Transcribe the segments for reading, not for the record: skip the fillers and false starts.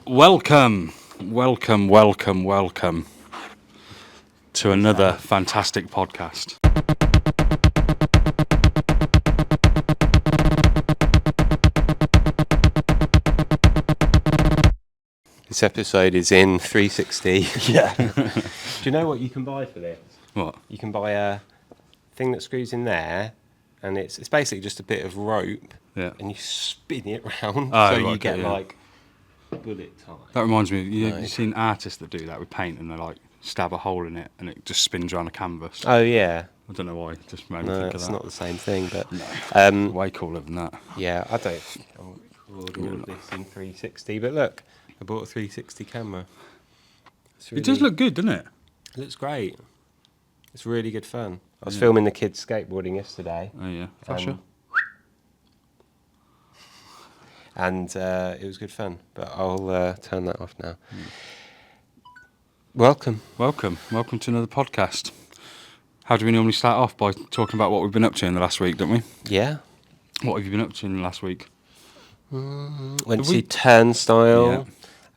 Welcome to another fantastic podcast. This episode is in 360. Yeah. Do you know what you can buy for this? What? You can buy a thing that screws in there, and it's basically just a bit of rope, Yeah. and you spin it round, Oh, so right, you okay, get yeah. like bullet time. That reminds me, Nice. you've seen artists that do that with paint and they like stab a hole in it and it just spins around a canvas. Oh yeah. I don't know why, it just made me No, think of it's that. not the same thing, but Way cooler than that. yeah, I don't think I'll record all of this in 360. But look, I bought a 360 camera. It does look good, doesn't it? It looks great. It's really good fun. I was filming the kids skateboarding yesterday. Oh yeah. Fascia? And it was good fun. But I'll turn that off now. Welcome. Welcome to another podcast. How do we normally start off? By talking about what we've been up to in the last week, don't we? Yeah. What have you been up to in the last week? Went to see Turnstile.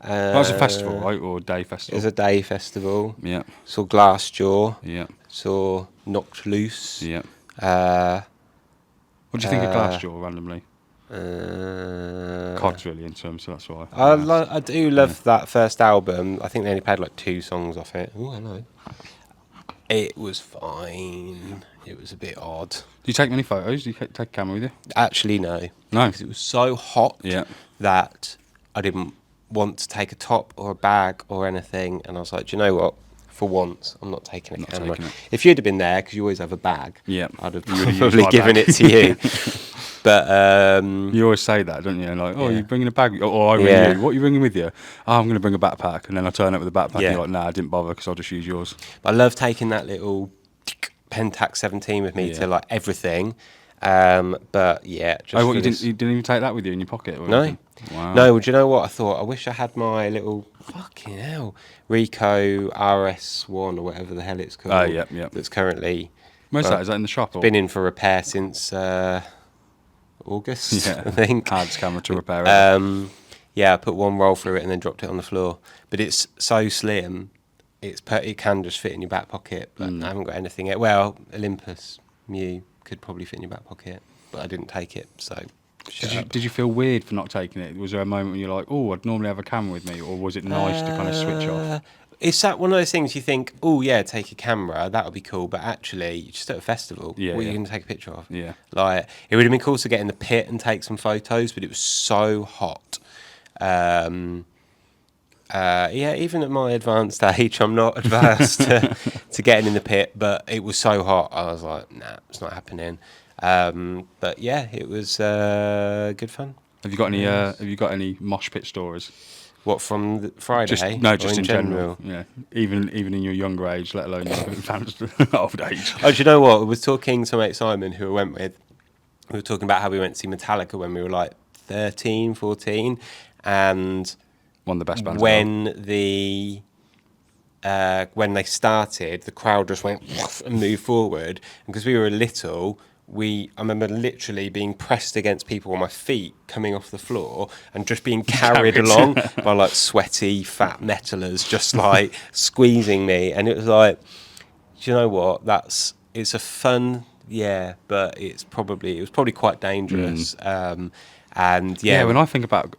That was a festival, right? Or a day festival? It was a day festival. Yeah. Saw Glassjaw. Yeah. Saw Knocked Loose. Yeah. Uh, What do you think of Glassjaw, randomly? uh, Cod's really into him, so that's why. I do love that first album. I think they only played like 2 songs off it. Oh, hello. It was fine. It was a bit odd. Do you take many photos? Do you take a camera with you? Actually, no. No. Because it was so hot Yeah. that I didn't want to take a top or a bag or anything. And I was like, do you know what? For once, I'm not taking a camera. taking it. If you'd have been there, because you always have a bag, Yeah. I'd have You would have used probably my given bag. it to you. But You always say that, don't you? Like, oh, Yeah. you're bringing a bag? Or I ring Yeah. you. What are you bringing with you? Oh, I'm going to bring a backpack. And then I turn up with a backpack Yeah. and you're like, nah, I didn't bother because I'll just use yours. I love taking that little Pentax 17 with me Yeah. to like everything. But yeah, just Oh, what, for you this- didn't even take that with you in your pocket? Or No. anything? Wow. No, well, do you know what I thought? I wish I had my little fucking hell Ricoh RS1 or whatever the hell it's called. Oh, yep, yep. That's currently Where's that? Is that in the shop? Or? been in for repair since August, Yeah. I think. Hardest camera to repair it. Yeah, I put one roll through it and then dropped it on the floor. But it's so slim, it can just fit in your back pocket. But I haven't got anything yet. Well, Olympus Mew could probably fit in your back pocket, but I didn't take it, so. Did you feel weird for not taking it? Was there a moment when you're like, oh, I'd normally have a camera with me? Or was it nice to kind of switch off? It's that one of those things you think, oh yeah, take a camera, that would be cool, but actually, you're just at a festival. Yeah, what are yeah. you going to take a picture of? Yeah. Like, it would have been cool to get in the pit and take some photos, but it was so hot. Yeah, even at my advanced age, I'm not adverse to getting in the pit, but it was so hot, I was like, nah, it's not happening. But yeah, it was good fun. Have you got any? Have you got any mosh pit stories? What, from the Friday? Just or in general. Yeah, even in your younger age, let alone your advanced old age. Oh, do you know what? I was talking to mate Simon, who I went with. We were talking about how we went to see Metallica when we were like 13, 14, and One of the best bands. when they started, the crowd just went and moved forward. And because we were little, I remember literally being pressed against people on my feet coming off the floor and just being carried along by like sweaty fat metalers just like squeezing me. And it was like, do you know what? It's a fun, but it was probably quite dangerous. And Yeah, when I think about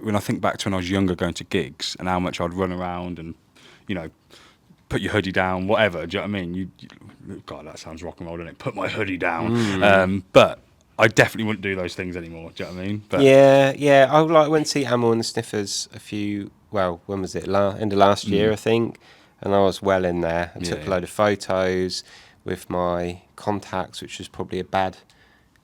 when I think back to when I was younger, going to gigs and how much I'd run around and, put your hoodie down, whatever. Do you know what I mean? God, that sounds rock and roll, doesn't it? Put my hoodie down. But I definitely wouldn't do those things anymore. Do you know what I mean? But yeah. I went to see Amel and the Sniffers when was it? End of last year, I think. And I was well in there. I took a load of photos with my contacts, which was probably a bad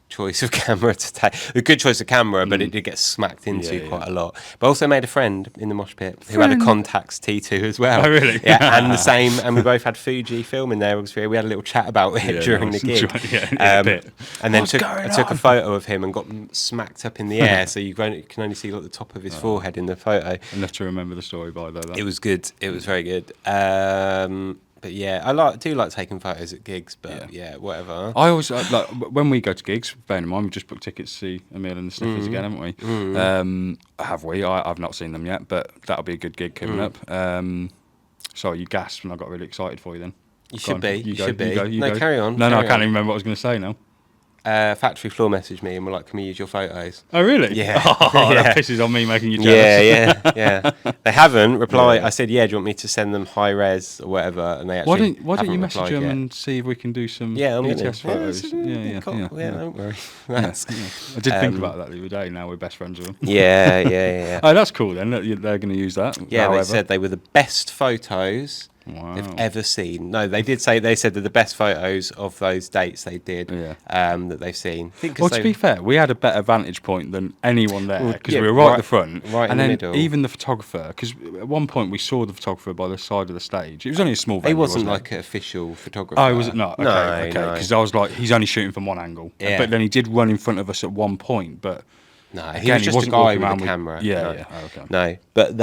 choice of camera to take. A good choice of camera, but it did get smacked into quite a lot. But I also made a friend in the mosh pit who had a Contax T2 as well. Oh, really? Yeah, and the same. And we both had Fuji film in there. We had a little chat about it during the gig. And then I took a photo of him and got smacked up in the air, so you can only see like the top of his forehead in the photo. Enough to remember the story by though. It was good. It was very good. But yeah, do like taking photos at gigs, but yeah whatever. I always like when we go to gigs. Bearing in mind, we just booked tickets to see Emil and the Sniffers again, haven't we? Have we? I've not seen them yet, but that'll be a good gig coming up. Sorry, you gasped, and I got really excited for you. Then You Go should on, be. You should be. go. No, carry on. No, I carry can't on. even remember what I was going to say now. Factory Floor messaged me and were like, "Can we use your photos?" Oh, really? Yeah. Oh, Yeah. that pisses on me, making you jealous. Yeah. They haven't replied. Yeah. I said, "Yeah, do you want me to send them high res or whatever?" And they actually Why don't you haven't message replied them yet. and see if we can do some Yeah, I'm BTS gonna. photos? Yeah, Don't worry. I did think about that the other day. Now we're best friends with them. Yeah. Oh, that's cool then. They're going to use that. Yeah, however. they said they were the best photos Wow. they've ever seen. No, they said they're the best photos of those dates they did that they've seen. I think 'cause Well, to be fair, we had a better vantage point than anyone there because we were right at the front, right in and the then middle. even the photographer. Because at one point we saw the photographer by the side of the stage. It was only a small venue. he wasn't wasn't like an official photographer. Oh, was it not? Okay, No, okay. no. Because I was like, he's only shooting from one angle. Yeah. But then he did run in front of us at one point. But No, again, he was just a wasn't guy walking with a around camera. Yeah, no. yeah. Oh, okay. No, but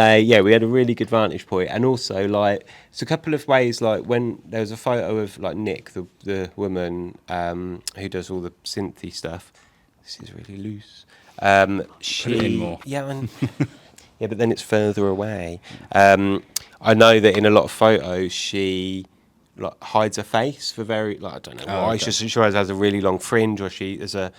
we had a really good vantage point, and also like it's a couple of ways. Like when there was a photo of like Nick, the woman who does all the synthy stuff. This is really loose. She, Put it in more. Yeah, yeah, but then it's further away. I know that in a lot of photos she like hides her face for very like I don't know why. Okay. She always has a really long fringe, or there's a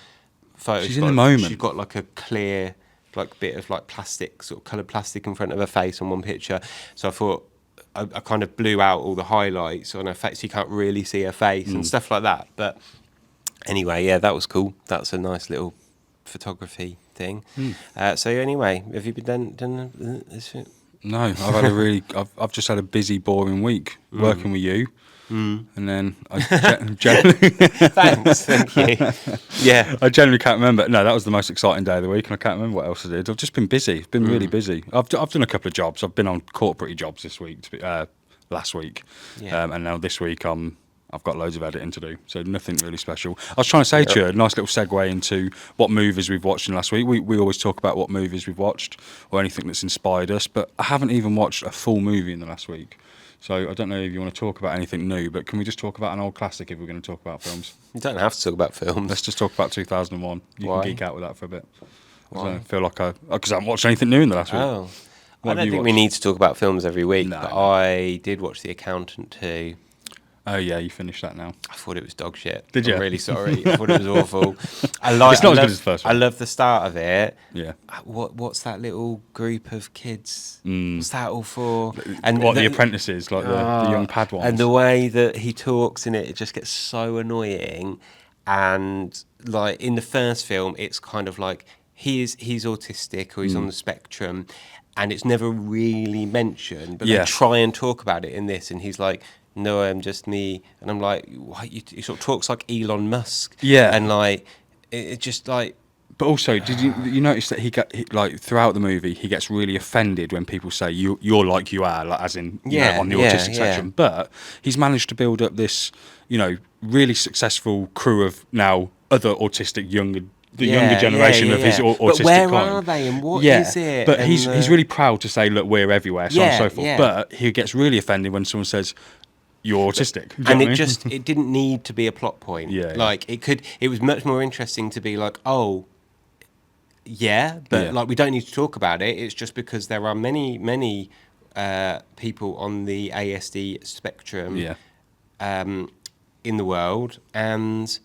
photo. She's in the moment. She's got like a clear, like bit of like plastic, sort of coloured plastic in front of her face on one picture. So I thought I kind of blew out all the highlights on her face. So you can't really see her face and stuff like that. But anyway, yeah, that was cool. That's a nice little photography thing. So anyway, have you been done this? No, I've had I've just had a busy, boring week working with you. And then I generally, Thanks, thank you. Yeah, I generally can't remember. No, that was the most exciting day of the week, and I can't remember what else I did. I've just been busy. It's been really busy. I've done a couple of jobs. I've been on corporate jobs this week, last week, and now this week I've got loads of editing to do, so nothing really special. I was trying to say to you, a nice little segue into what movies we've watched in the last week. We always talk about what movies we've watched or anything that's inspired us, but I haven't even watched a full movie in the last week. So I don't know if you want to talk about anything new, but can we just talk about an old classic if we're going to talk about films? you don't have to talk about films. Let's just talk about 2001. You Why? can geek out with that for a bit. Why? I feel like because I haven't watched anything new in the last week. Oh, What I have don't you think we watched? need to talk about films every week, No, but no. I did watch The Accountant too. Oh yeah, you finished that now. I thought it was dog shit. Did you? I'm really sorry. I thought it was awful. It's not as good as the first I one. love the start of it. Yeah. What's that little group of kids? Mm. What's that all for? The apprentices, like the young Padwans. And the way that he talks in it just gets so annoying. And like in the first film, it's kind of like he's autistic or he's on the spectrum, and it's never really mentioned. But they try and talk about it in this, and he's like, "No, I'm just me," and I'm like, "What?" He sort of talks like Elon Musk. Yeah. And like it just like. But also, did you notice that like throughout the movie he gets really offended when people say you're like you are, like as in on the autistic spectrum. But he's managed to build up this really successful crew of now other autistic younger generation of his autistic But where kind. are they and what is it? But and he's really proud to say, look, we're everywhere, so on and so forth. Yeah. But he gets really offended when someone says you're autistic. Do you know And what I it mean? it didn't need to be a plot point. Yeah, Like it was much more interesting to be like, oh, but like we don't need to talk about it. It's just because there are many people on the ASD spectrum in the world, and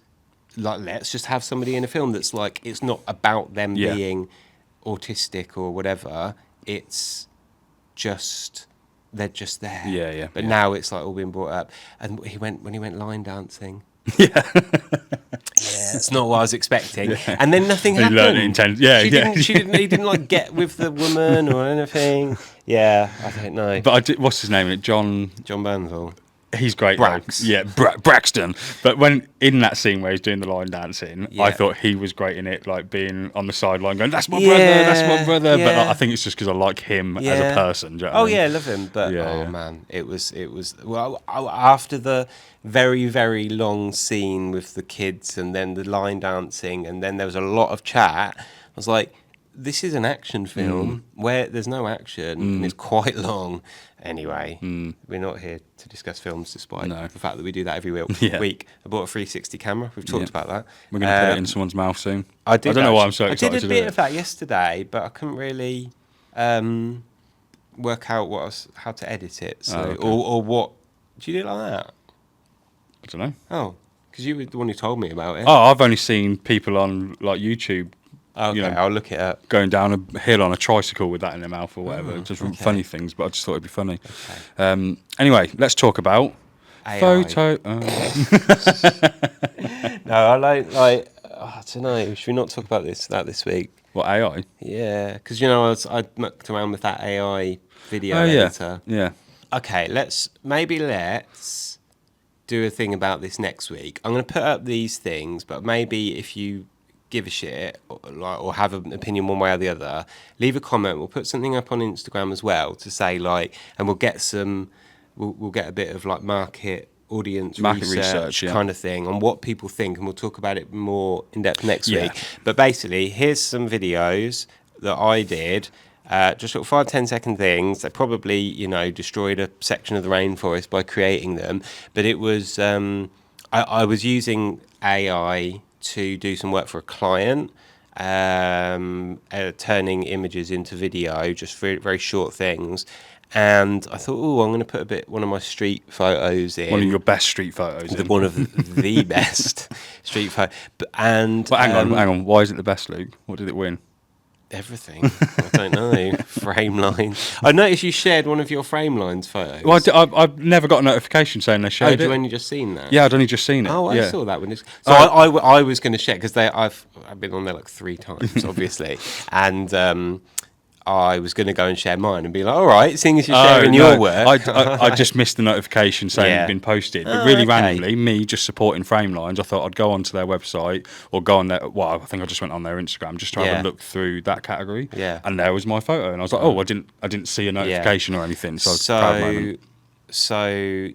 like let's just have somebody in a film that's like it's not about them being autistic or whatever. It's just they're just there. Yeah. But now it's like all been brought up. And when he went line dancing. Yeah, it's not what I was expecting. And then nothing happened. learned it He didn't like get with the woman or anything. Yeah, I don't know. But what's his name? John Bernthal. He's great. Brax. Though. Yeah, Braxton. But when in that scene where he's doing the line dancing, I thought he was great in it, like being on the sideline going, "That's my brother, that's my brother." Yeah. But like, I think it's just because I like him as a person. Do you know what I mean? I love him. But man, it was well after the very very long scene with the kids and then the line dancing and then there was a lot of chat. I was like, this is an action film where there's no action and it's quite long. Anyway, we're not here to discuss films despite the fact that we do that every week. I bought a 360 camera. We've talked about that. We're going to put it in someone's mouth soon. I don't know why I'm so excited I did a to do bit it. of that yesterday, but I couldn't really work out how to edit it. So, or what. Do you do it like that? I don't know. Oh, because you were the one who told me about it. Oh, I've only seen people on like YouTube. Okay, I'll look it up. Going down a hill on a tricycle with that in their mouth or whatever. Just funny things, but I just thought it'd be funny. Okay. Anyway, let's talk about AI. photo. No, I I don't know. Should we not talk about this week? What, AI? Yeah, because I mucked around with that AI video editor. Yeah. Okay, let's do a thing about this next week. I'm going to put up these things, but maybe if you give a shit or have an opinion one way or the other, leave a comment. We'll put something up on Instagram as well to say and we'll get we'll get a bit of like market research kind of thing on what people think, and we'll talk about it more in depth next week. But basically, here's some videos that I did. Just little 5-10 second things. They probably, destroyed a section of the rainforest by creating them. But it was, I was using AI to do some work for a client, turning images into video, just very, very short things. And I thought, I'm going to put one of my street photos in. One of your best street photos. One of the best street photos. But hang on. Why is it the best, Luke? What did it win? Everything. I don't know. Frame lines. I noticed you shared one of your frame lines photos. Well, I've never got a notification saying they shared it. Oh, you only just seen that? Yeah, I'd only just seen it. Oh, I saw that one. So I was going to share, because I've been on there like 3 times, obviously, and I was going to go and share mine and be like, all right, seeing as you're sharing your work. I just missed the notification saying it'd been posted. But really randomly, me just supporting Frame Lines, I thought I'd go onto their website or go on their, I think I just went on their Instagram just to have a look through that category. Yeah. And there was my photo. And I was like, I didn't see a notification or anything. So I was proud moment. The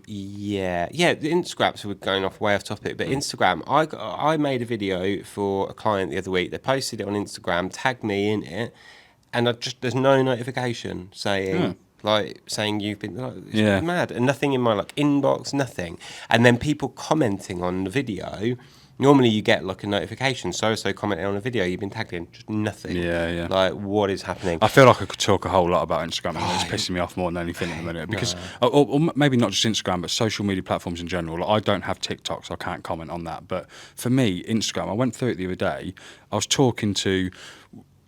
Instagrams were going way off topic, but Instagram, I made a video for a client the other week. They posted it on Instagram, tagged me in it, and there's no notification saying you've been it's mad, and nothing in my inbox, nothing. And then people commenting on the video. Normally you get a notification, so commenting on a video you've been tagged in, just nothing. Yeah. What is happening? I feel like I could talk a whole lot about Instagram, and it's pissing me off more than anything at the minute. Because, or maybe not just Instagram, but social media platforms in general. I don't have TikTok, so I can't comment on that. But for me, Instagram, I went through it the other day. I was talking to,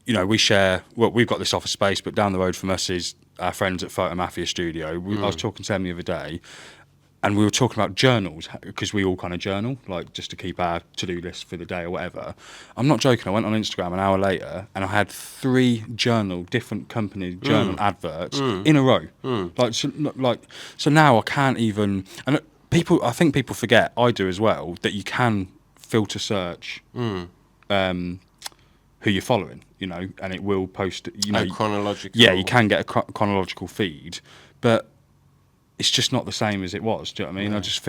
we've got this office space, but down the road from us is our friends at Photo Mafia Studio. I was talking to them the other day, and we were talking about journals, because we all kind of journal, just to keep our to-do list for the day or whatever. I'm not joking. I went on Instagram an hour later, and I had 3 different company journal adverts in a row. So now I can't even. And I think people forget, I do as well, that you can filter search who you're following, and it will post, chronological. Yeah, you can get a chronological feed, but it's just not the same as it was. Do you know what I mean? Yeah. I just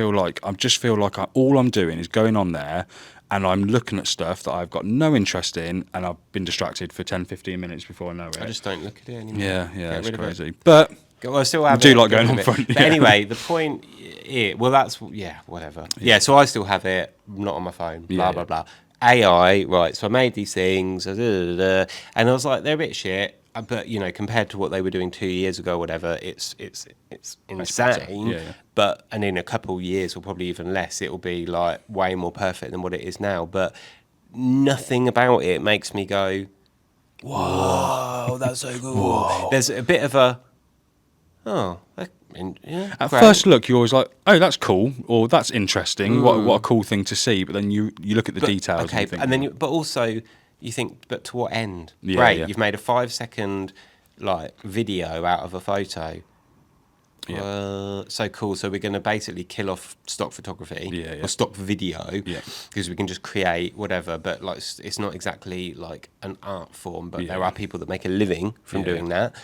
feel like all I'm doing is going on there and I'm looking at stuff that I've got no interest in, and I've been distracted for 10-15 minutes before I know it. I just don't look at it anymore. Yeah, it's crazy. But I still have do like going on front. But anyway, the point is, whatever. Yeah, so I still have it, not on my phone, blah, blah, blah. AI, right, so I made these things, and I was like, they're a bit shit, but, compared to what they were doing 2 years ago or whatever, it's insane. Yeah. But, and in a couple of years, or probably even less, it will be, way more perfect than what it is now. But nothing about it makes me go, whoa, that's so cool. Whoa. There's a bit of a, at first look, you're always like, oh, that's cool, or that's interesting. What a cool thing to see. But then you look at the details. Okay, and you think, but also you think, but to what end? Yeah, Great, yeah. You've made a 5-second video out of a photo. Yeah. So cool. So we're going to basically kill off stock photography or stock video, because we can just create whatever. But it's not exactly an art form. But there are people that make a living from doing that.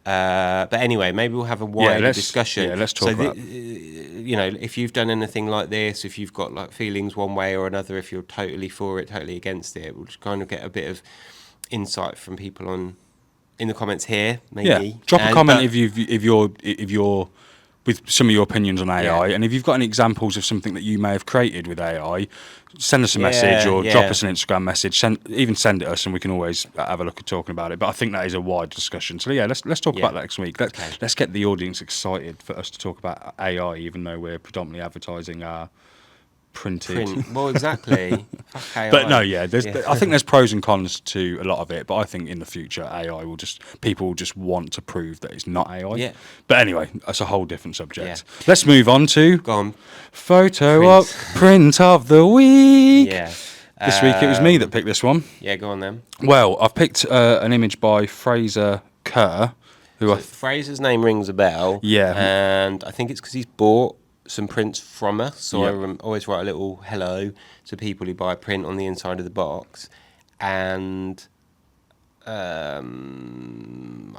But anyway, maybe we'll have a wider discussion. Yeah, let's talk about if you've done anything like this, if you've got feelings one way or another, if you're totally for it, totally against it, we'll just kind of get a bit of insight from people in the comments here, maybe. Yeah, drop a comment if you're with some of your opinions on AI, and if you've got any examples of something that you may have created with AI, send us a message or drop us an Instagram message. Send it us, and we can always have a look at talking about it. But I think that is a wide discussion. So yeah, let's talk about that next week. Let's get the audience excited for us to talk about AI, even though we're predominantly advertising our printed. Well, exactly. Fuck AI. But no, I think there's pros and cons to a lot of it. But I think in the future, AI will people will just want to prove that it's not AI. Yeah. But anyway, that's a whole different subject. Yeah. Let's move on to print of the week. Yeah. This week it was me that picked this one. Yeah, go on then. Well, I've picked an image by Fraser Kerr, Fraser's name rings a bell. Yeah. And I think it's because he's bought some prints from us, so I always write a little hello to people who buy a print on the inside of the box, and I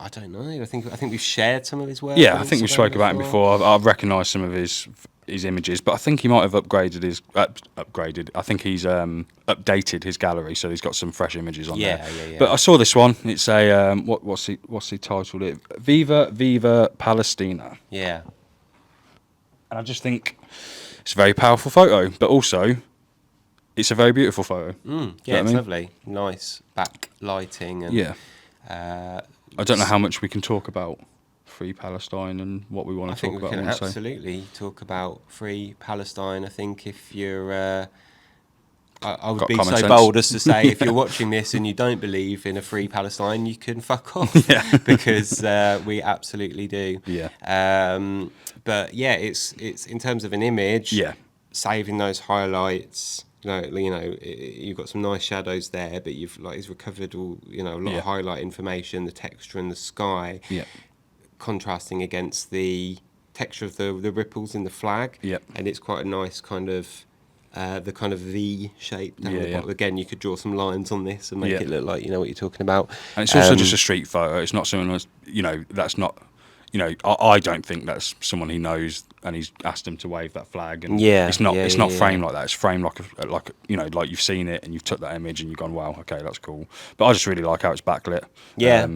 don't know. I think we've shared some of his work. Yeah, I think we've spoken about him before. I've recognised some of his images, but I think he might have upgraded. I think he's updated his gallery, so he's got some fresh images on there. Yeah. But I saw this one. It's a what's he titled it? Viva Palestina. Yeah. And I just think it's a very powerful photo, but also it's a very beautiful photo. Yeah, it's lovely. Nice backlighting. And, I don't know how much we can talk about Free Palestine and what we want to talk about. I think we can absolutely talk about Free Palestine. I think if you're... I would be so bold as to say if you're watching this and you don't believe in a free Palestine, you can fuck off. Because we absolutely do. Yeah. But yeah, it's in terms of an image. Yeah. Saving those highlights. You've got some nice shadows there, but he's recovered all a lot of highlight information, the texture in the sky. Yeah. Contrasting against the texture of the ripples in the flag. Yeah. And it's quite a nice kind of. The kind of V shape down the bottom. Again, you could draw some lines on this and make it look like you know what you're talking about. And it's also just a street photo. It's not someone who's, that's not, I don't think that's someone he knows and he's asked him to wave that flag. And it's not framed like that. It's framed like you've seen it and you've took that image and you've gone, wow, okay, that's cool. But I just really like how it's backlit. Yeah.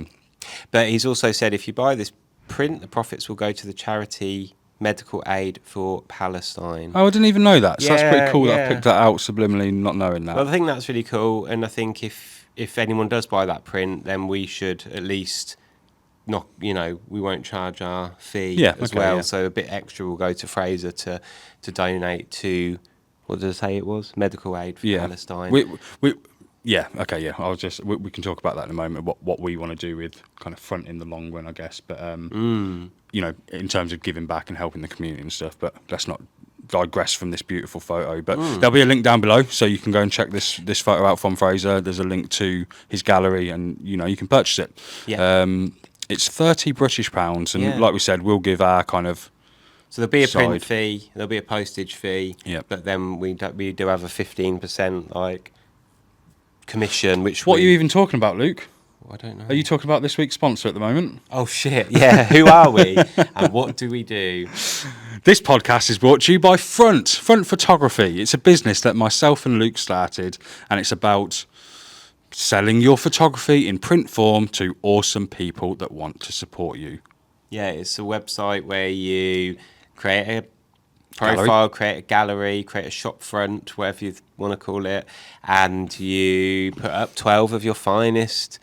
But he's also said if you buy this print, the profits will go to the charity Medical Aid for Palestine. Oh, I didn't even know that. So that's pretty cool that I picked that out subliminally, not knowing that. Well, I think that's really cool, and I think if anyone does buy that print, then we should at least not, we won't charge our fee as well. Yeah. So a bit extra will go to Fraser to donate to, what did I say it was? Medical Aid for Palestine. We can talk about that in a moment. What we want to do with kind of front in the long run, I guess. But in terms of giving back and helping the community and stuff. But let's not digress from this beautiful photo. But there'll be a link down below, so you can go and check this photo out from Fraser. There's a link to his gallery, and you can purchase it. Yeah. It's £30 British, and like we said, we'll give our kind of. So there'll be a print fee, there'll be a postage fee, but then we do have a 15% commission. What are you even talking about, Luke? I don't know. Are you talking about this week's sponsor at the moment? Oh shit! Yeah, who are we and what do we do? This podcast is brought to you by Front Photography. It's a business that myself and Luke started, and it's about selling your photography in print form to awesome people that want to support you. Yeah, it's a website where you create a profile, create a gallery, create a shop front, whatever you want to call it, and you put up 12 of your finest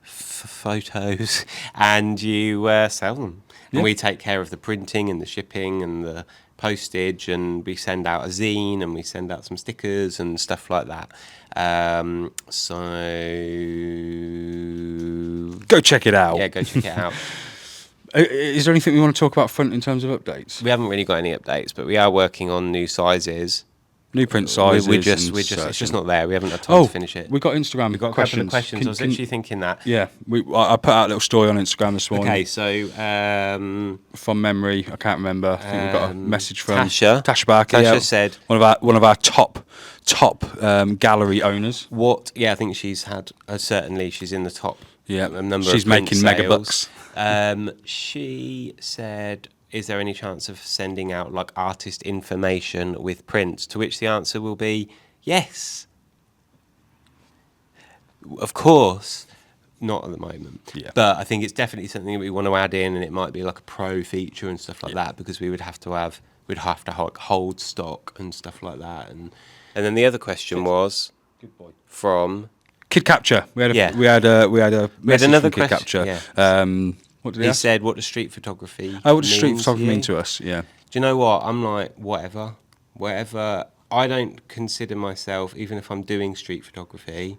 photos and you sell them. And we take care of the printing and the shipping and the postage, and we send out a zine and we send out some stickers and stuff like that. So go check it out. Yeah, go check it out. Is there anything we want to talk about Front in terms of updates? We haven't really got any updates, but we are working on new sizes. New print sizes. It's just not there. We haven't had time to finish it. We've got Instagram. We've got questions. I was literally thinking that. Yeah, I put out a little story on Instagram this morning. Okay, so from memory, I can't remember. I think we got a message from Tasha Barker. Tasha said one of our top gallery owners. I think she's had certainly she's in the top. Yeah, number. She's of making sales. mega bucks. She said, is there any chance of sending out artist information with prints? To which the answer will be yes. Of course. not at the moment. Yeah. But I think it's definitely something that we want to add in, and it might be like a pro feature and stuff like that, because we'd have to hold stock and stuff like that. And then the other question was from Kid Capture. We had a message another from Kid question, Capture. What did he he ask? said, what does street photography Oh, what does street mean to photography mean you? to us? Yeah. Do you know what? I'm like, whatever. I don't consider myself, even if I'm doing street photography,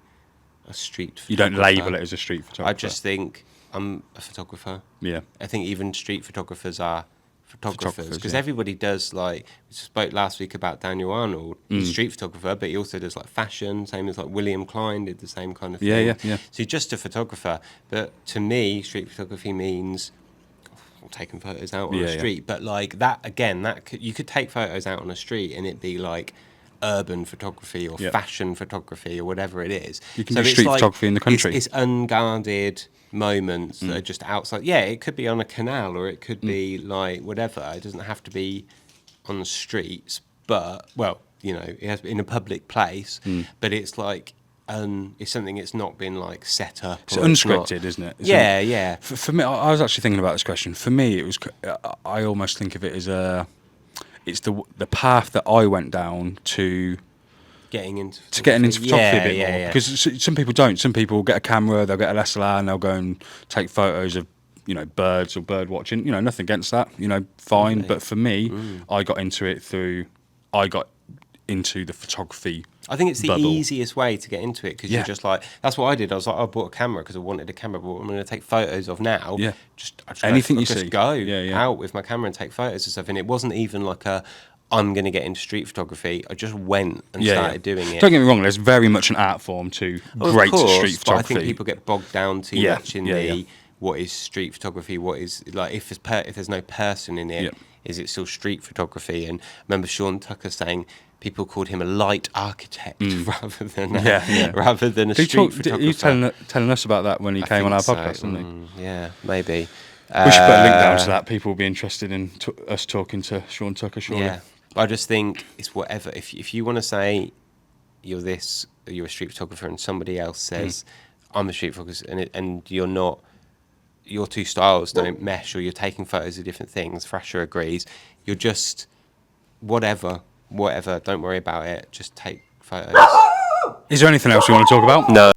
a street photographer. You don't label it as a street photographer. I just think I'm a photographer. Yeah. I think even street photographers are photographers, because yeah. everybody does, like, we spoke last week about Daniel Arnold. He's a street photographer, but he also does like fashion, same as like William Klein did the same kind of thing. Yeah. So he's just a photographer. But to me, street photography means taking photos out on a street. But like that, again, you could take photos out on a street and it be like urban photography or fashion photography or whatever it is. You can do street photography in the country. It's unguarded moments that are just outside. Yeah, it could be on a canal, or it could be like whatever. It doesn't have to be on the streets, but it has to be in a public place. But it's like it's something that's not been like set up. It's unscripted, isn't it? Yeah. For me, I was actually thinking about this question. For me, it was. I almost think of it as it's the path that I went down to getting into photography a bit more. Because some people don't. Some people get a camera, they'll get a SLR, and they'll go and take photos of birds or bird watching. Nothing against that. Fine. But for me, I got into it I got into the photography. I think it's the bubble. easiest way to get into it, because you're just like, that's what I did. I was like, I bought a camera because I wanted a camera, but what I'm going to take photos of now. Yeah. Anything you just see. go out with my camera and take photos and stuff. And it wasn't even like I'm going to get into street photography. I just went and started doing it. Don't get me wrong, there's very much an art form to Of course, street photography. But I think people get bogged down too much in what is street photography, what is, like, if there's no person in it, is it still street photography? And I remember Sean Tucker saying people called him a light architect rather than a street photographer. He was telling us about that when he came on our podcast, didn't he? Yeah, maybe. We should put a link down to that. People will be interested in us talking to Sean Tucker, surely. Yeah, I just think it's whatever. If you want to say you're a street photographer, and somebody else says I'm a street photographer, and you're not, your two styles don't mesh, or you're taking photos of different things, Fraser agrees, you're just whatever, don't worry about it, just take photos. Is there anything else you want to talk about? No.